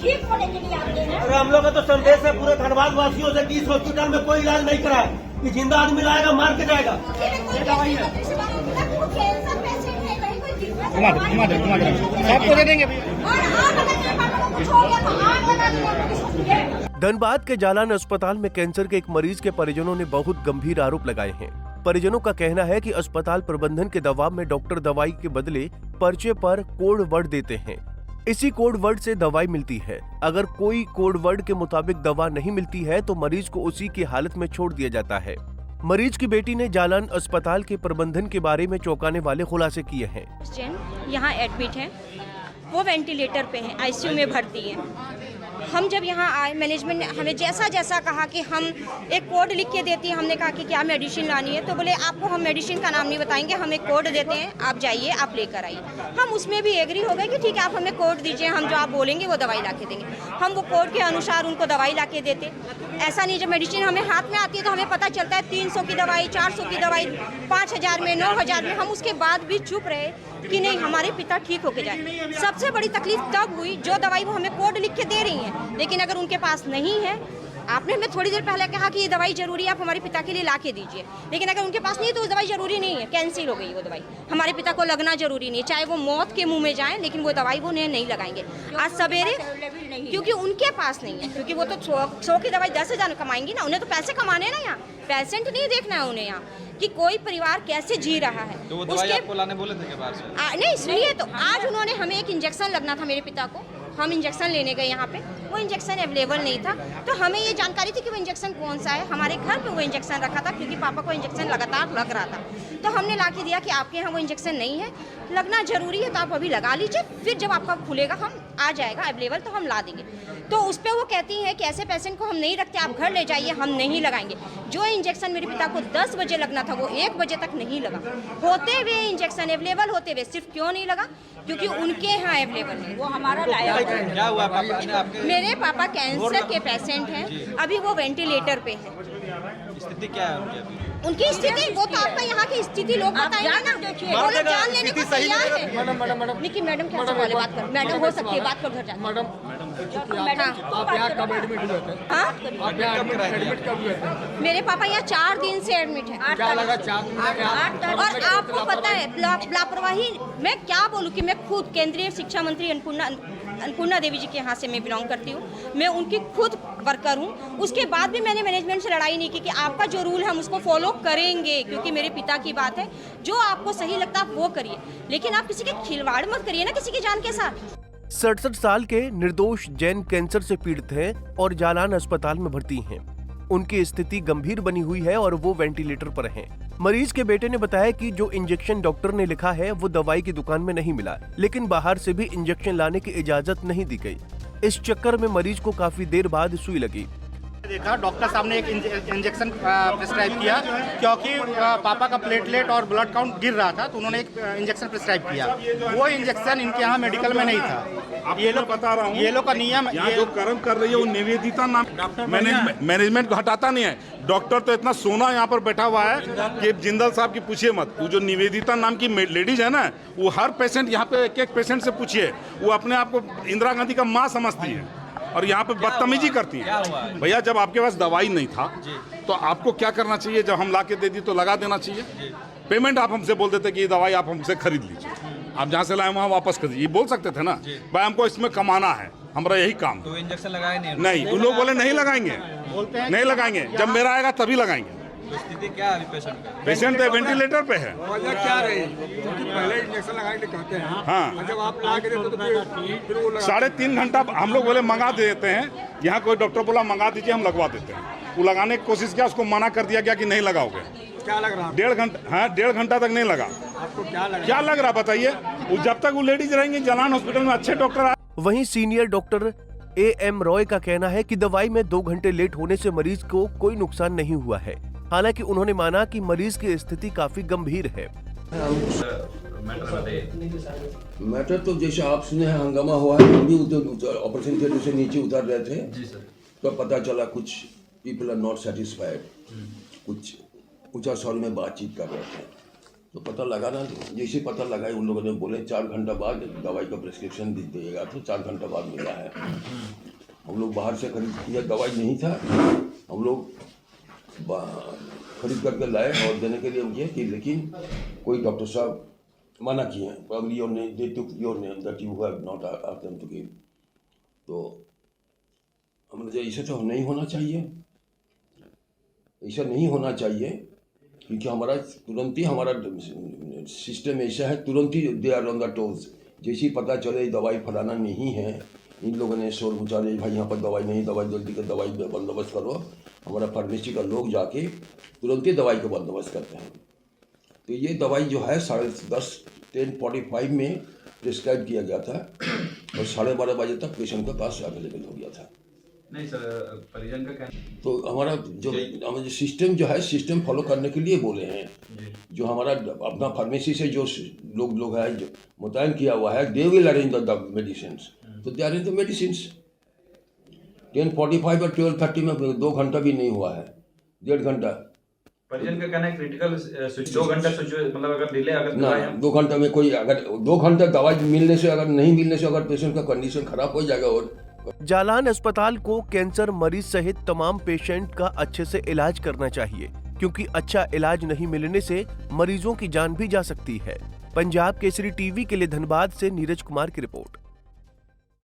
ठीक होने के लिए आते हैं। अरे हम लोग का तो संदेश है पूरे धनबाद वासियों से कि इस हॉस्पिटल में कोई इलाज नहीं करा है, कि जिंदा आदमी लाएगा मार के जाएगा। ये दवाई है, कैंसर पेशेंट है, कहीं कोई दिक्कत आपको दे देंगे। और आग लगाने वालों को कुछ हो गया तो आग लगाने वालों को कुछ हो गया। धनबाद के जालान अस्पताल में कैंसर के एक मरीज के परिजनों ने बहुत गंभीर आरोप लगाए हैं। परिजनों का कहना है कि अस्पताल प्रबंधन के दबाव में डॉक्टर दवाई के बदले पर्चे पर कोड वर्ड देते हैं। इसी कोड वर्ड से दवाई मिलती है। अगर कोई कोड वर्ड के मुताबिक दवा नहीं मिलती है तो मरीज को उसी की हालत में छोड़ दिया जाता है। मरीज की बेटी ने जालान अस्पताल के प्रबंधन के बारे में चौंकाने वाले खुलासे किए हैं। यहाँ एडमिट है, वो वेंटिलेटर पे है, आईसीयू में भर्ती है। हम जब यहाँ आए, मैनेजमेंट ने हमें जैसा जैसा कहा कि हम एक कोड लिख के देती है। हमने कहा कि क्या मेडिसिन लानी है, तो बोले आपको हम मेडिसिन का नाम नहीं बताएंगे, हम एक कोड देते हैं, आप जाइए, आप लेकर आइए। हम उसमें भी एग्री हो गए कि ठीक है, आप हमें कोड दीजिए, हम जो आप बोलेंगे वो दवाई ला के देंगे। हम वो कोड के अनुसार उनको दवाई ला के देते। ऐसा नहीं, जब मेडिसिन हमें हाथ में आती है तो हमें पता चलता है 300 की दवाई, 400 की दवाई, 5000 में, 9000 में, हम उसके बाद भी चुप रहे कि नहीं हमारे पिता ठीक होके जाए। सबसे बड़ी तकलीफ तब हुई जो दवाई वो हमें कोड लिख के दे रही हैं, लेकिन अगर उनके पास नहीं है, आपने हमें थोड़ी देर पहले कहा कि ये दवाई जरूरी है, आप हमारे पिता के लिए ला के दीजिए, लेकिन अगर उनके पास नहीं है तो वो दवाई जरूरी नहीं है, कैंसिल हो गई वो दवाई। हमारे पिता को लगना जरूरी नहीं है, चाहे वो मौत के मुंह में जाए, लेकिन वो दवाई वो नहीं लगाएंगे आज सवेरे, क्योंकि उनके पास नहीं है। क्योंकि वो तो 100 की दवाई 10,000 कमाएंगी ना, उन्हें तो पैसे कमाने ना, यहाँ पेशेंट नहीं देखना है उन्हें, यहाँ कि कोई परिवार कैसे जी रहा है। तो वो दवाई आपको लाने बोले थे क्या बाहर से? नहीं, इसलिए तो आज उन्होंने हमें एक इंजेक्शन लगना था मेरे पिता को, हम इंजेक्शन लेने गए यहाँ पे, वो इंजेक्शन अवेलेबल नहीं था। तो हमें ये जानकारी थी कि वो इंजेक्शन कौन सा है, हमारे घर पे वो इंजेक्शन रखा था, क्योंकि पापा को इंजेक्शन लगातार लग रहा था। तो हमने ला के दिया कि आपके यहाँ वो इंजेक्शन नहीं है, लगना जरूरी है तो आप अभी लगा लीजिए, फिर जब आपका खुलेगा हम आ जाएगा अवेलेबल तो हम ला देंगे। तो उस पर वो कहती हैं कि ऐसे पेशेंट को हम नहीं रखते, आप घर ले जाइए, हम नहीं लगाएंगे। जो इंजेक्शन मेरे पिता को 10 बजे लगना था वो 1 बजे तक नहीं लगा। होते हुए इंजेक्शन अवेलेबल होते हुए सिर्फ क्यों नहीं लगा? क्योंकि उनके यहाँ अवेलेबल नहीं, वो हमारा लाया। क्या हुआ पापा ने आपके? मेरे पापा कैंसर के पेशेंट हैं, अभी वो वेंटिलेटर पे हैं। स्थिति क्या है उनकी स्थिति, वो तो आपका यहाँ की स्थिति लोग बताएंगे ना, वो लोग जान लेने को तैयार है। निकी मैडम क्या वाले बात कर, मैडम हो सकती है, बात कर घर जाकर। मैडम आप यहाँ कब एडमिट हुए थे? हाँ, आप यहाँ एडमिट कब हुए थे? मेरे पापा यहाँ 4 दिन से एडमिट है। क्या लगा 4 दिन में? और आपको पता है लापरवाही, मैं क्या बोलूँ कि मैं खुद केंद्रीय शिक्षा मंत्री अन्नपूर्णा देवी जी के यहाँ से मैं बिलोंग करती हूँ, मैं उनकी खुद वर्कर हूँ। उसके बाद भी मैंने मैनेजमेंट से लड़ाई नहीं की कि आपका जो रूल है हम उसको फॉलो करेंगे, क्योंकि मेरे पिता की बात है, जो आपको सही लगता है आप वो करिए, लेकिन आप किसी के खिलवाड़ मत करिए ना, किसी की जान के साथ। 67 साल के निर्दोष जैन कैंसर से पीड़ित हैं और जालान अस्पताल में भर्ती हैं। उनकी स्थिति गंभीर बनी हुई है और वो वेंटिलेटर पर हैं। मरीज के बेटे ने बताया कि जो इंजेक्शन डॉक्टर ने लिखा है वो दवाई की दुकान में नहीं मिला, लेकिन बाहर से भी इंजेक्शन लाने की इजाजत नहीं दी गई। इस चक्कर में मरीज को काफी देर बाद सुई लगी। देखा डॉक्टर साहब ने एक इंजेक्शन प्रिस्क्राइब किया, क्योंकि पापा का प्लेटलेट और ब्लड काउंट गिर रहा था, तो उन्होंने एक इंजेक्शन प्रिस्क्राइब किया। वो इंजेक्शन इनके यहाँ मेडिकल में नहीं था। ये लोग बता रहा हूँ, ये लोग का नियम, ये जो कर्म कर रही है वो निवेदिता नाम मैनेजमेंट को हटाता नहीं है। डॉक्टर तो इतना सोना यहाँ पर बैठा हुआ है कि जिंदल साहब की पूछिए मत। वो जो निवेदिता नाम की लेडीज है ना, वो हर पेशेंट यहाँ पे एक पेशेंट से पूछिए, वो अपने आप को इंदिरा गांधी का माँ समझती है और यहाँ पे बदतमीजी करती है। भैया जब आपके पास दवाई नहीं था तो आपको क्या करना चाहिए? जब हम ला के दे दी तो लगा देना चाहिए। पेमेंट आप हमसे बोल देते कि ये दवाई आप हमसे खरीद लीजिए, आप जहाँ से लाए वहाँ वापस कर दीजिए, बोल सकते थे ना। भाई हमको इसमें कमाना है, हमारा यही काम। तो इंजेक्शन लगाए नहीं, उन लोग बोले नहीं लगाएंगे, नहीं लगाएंगे, जब मेरा आएगा तभी लगाएंगे। तो स्थिति क्या है अभी पेशेंट का? पेशेंट तो वेंटिलेटर पे है। क्या रही? क्योंकि पहले इंजेक्शन लगाने के लिए कहते हैं। हाँ, जब आप ला के देते तो फिर वो 3.5 घंटा हम लोग बोले मंगा देते हैं। यहाँ कोई डॉक्टर बोला मंगा दीजिए, हम लगवा देते हैं। वो लगाने की कोशिश किया, उसको मना कर दिया गया कि नहीं लगाओगे। क्या लग रहा? 1.5 घंटा, हाँ 1.5 घंटा तक नहीं लगा। आपको क्या लग रहा बताइए? जब तक वो लेडीज रहेंगी जालान हॉस्पिटल में अच्छे डॉक्टर आए। वहीं सीनियर डॉक्टर AM रॉय का कहना है कि दवाई में 2 घंटे लेट होने से मरीज को कोई नुकसान नहीं हुआ है। हालांकि उन्होंने माना कि मरीज की स्थिति काफी गंभीर है। मैटर तो जैसे आप सुने हैं, हंगामा हुआ है। हम भी ऑपरेशन थिएटर से नीचे उतर रहे थे जी सर, तो पता चला कुछ पीपल आर नॉट सेटिस्फाइड, कुछ ऊंचा स्वर में बातचीत कर रहे थे। तो पता लगा ना, जैसे पता लगा उन लोगों ने बोले 4 घंटा बाद दवाई का प्रिस्क्रिप्शन दिएगा, तो 4 घंटा बाद मिला है। हम लोग बाहर से खरीद किया, दवाई नहीं था, हम लोग खरीद करके लाए और देने के लिए किए कि लेकिन कोई डॉक्टर साहब मना किए हैं, probably your name, they took your name that you have not asked them to give। तो हमने ऐसा तो नहीं होना चाहिए, ऐसा नहीं होना चाहिए, क्योंकि हमारा तुरंत ही हमारा सिस्टम ऐसा है, तुरंत ही they are on the toes. जैसे ही पता चले दवाई फलाना नहीं है, इन लोगों ने शोर मचा दिया, भाई यहाँ पर दवाई नहीं, दवाई जल्दी कर दवाई बंदोबस्त करो। हमारा फार्मेसी का लोग जाके तुरंत ही दवाई का बंदोबस्त करते हैं। तो ये दवाई जो है 10:45 में प्रिस्क्राइब किया गया था और 12:30 बजे तक पेशेंट के पास अवेलेबल हो गया था। नहीं सर, परिजन का कहना, तो हमारा जो सिस्टम जो है, सिस्टम फॉलो करने के लिए बोले हैं। जो हमारा अपना फार्मेसी से जो लोग है जो मुतयन किया हुआ है, they will arrange the medicine, तो दे अरेंज द मेडिसिन। 10:45 और 12:30 में 2 घंटा भी नहीं हुआ है, 1.5 घंटा। परिजन का कहना है क्रिटिकल 2 घंटा मतलब अगर डिले अगर ना 2 घंटा में कोई, अगर 2 घंटा दवाई मिलने से, अगर नहीं मिलने से अगर पेशेंट का कंडीशन खराब हो जाएगा। और जालान अस्पताल को कैंसर मरीज सहित तमाम पेशेंट का अच्छे से इलाज करना चाहिए, क्योंकि अच्छा इलाज नहीं मिलने से मरीजों की जान भी जा सकती है। पंजाब केसरी टीवी के लिए धनबाद से नीरज कुमार की रिपोर्ट।